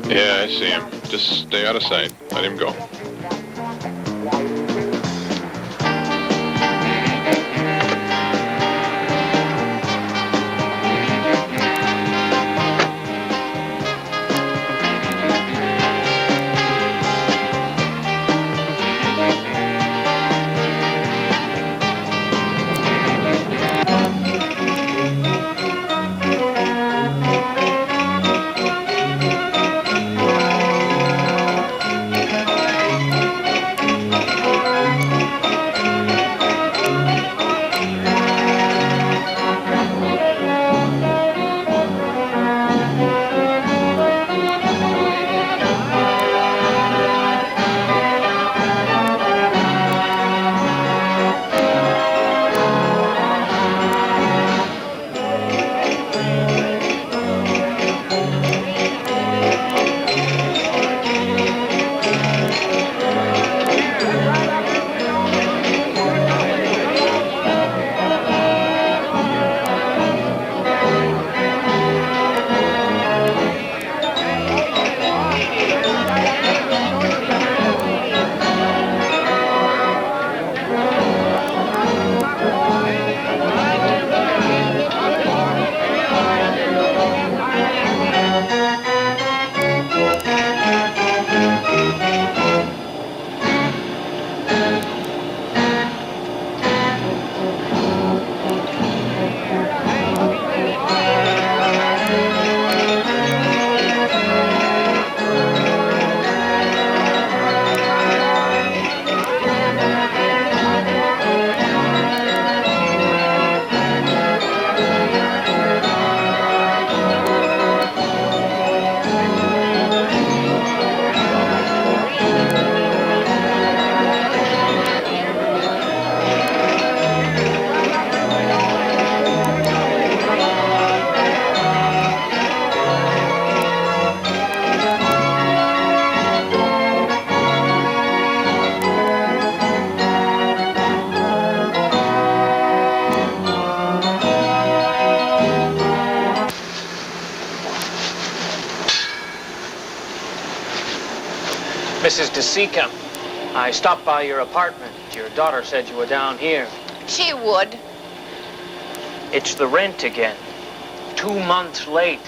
Yeah, I see him. Just stay out of sight. Let him go. This is DeSica. I stopped by your apartment. Your daughter said you were down here. She would. It's the rent again. 2 months late.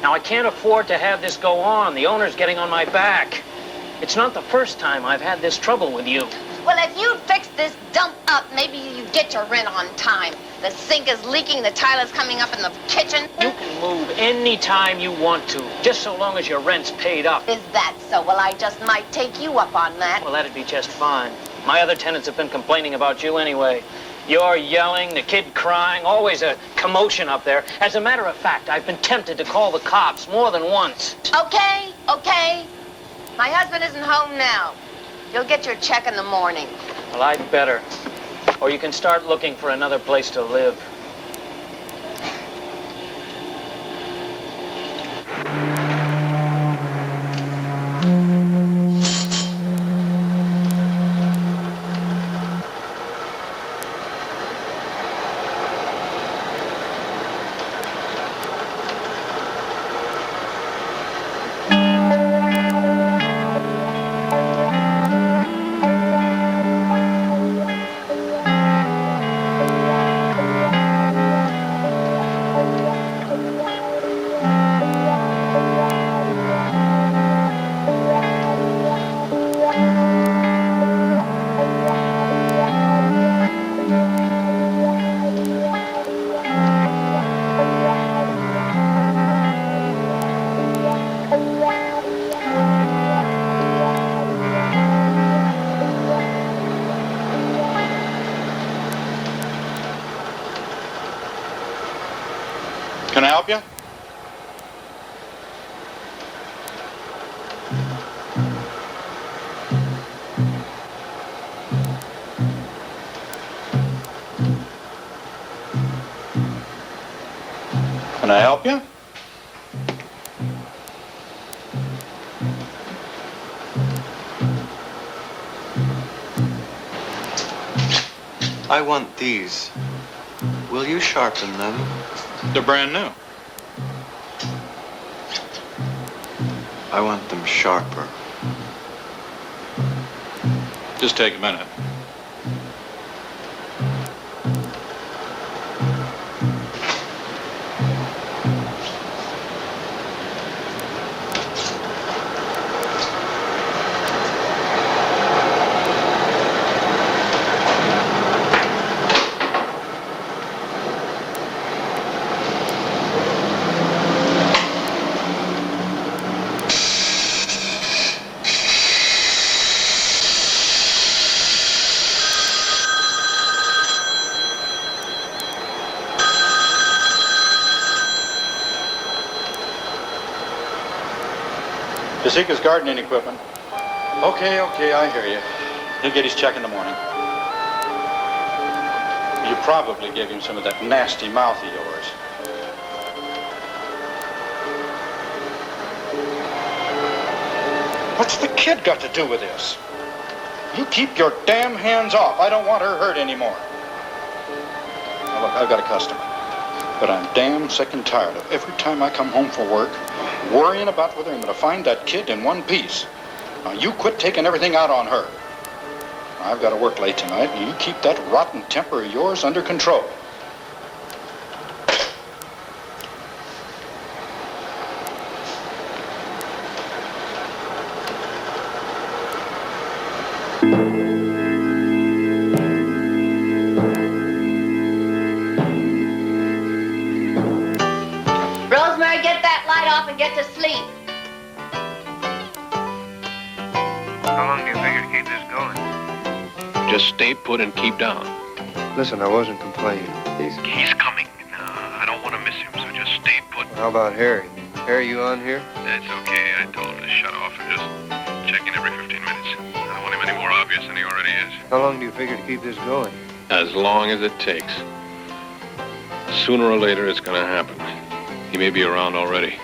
Now, I can't afford to have this go on. The owner's getting on my back. It's not the first time I've had this trouble with you. Well, if you fix this dump up, maybe you get your rent on time. The sink is leaking, the tile is coming up in the kitchen. You can move any time you want to, just so long as your rent's paid up. Is that so? Well, I just might take you up on that. Well, that'd be just fine. My other tenants have been complaining about you anyway. You're yelling, the kid crying, always a commotion up there. As a matter of fact, I've been tempted to call the cops more than once. Okay. My husband isn't home now. You'll get your check in the morning. Well, I'd better. Or you can start looking for another place to live. Can I help you? Can I help you? I want these. Will you sharpen them? They're brand new. I want them sharper. Just take a minute. DeSica's gardening equipment. Okay, I hear you. He'll get his check in the morning. You probably gave him some of that nasty mouth of yours. What's the kid got to do with this? You keep your damn hands off. I don't want her hurt anymore. Now look, I've got a customer. But I'm damn sick and tired of every time I come home from work, worrying about whether I'm going to find that kid in one piece. Now, you quit taking everything out on her. I've got to work late tonight, and you keep that rotten temper of yours under control. Rosemary, get that light off and get to sleep. How long do you figure to keep this going? Just stay put and keep down. Listen, I wasn't complaining. He's coming. I don't want to miss him, so just stay put. How about Harry? Harry, you on here? That's okay. I told him to shut off and just check in every 15 minutes. I don't want him any more obvious than he already is. How long do you figure to keep this going? As long as it takes. Sooner or later, it's going to happen. He may be around already.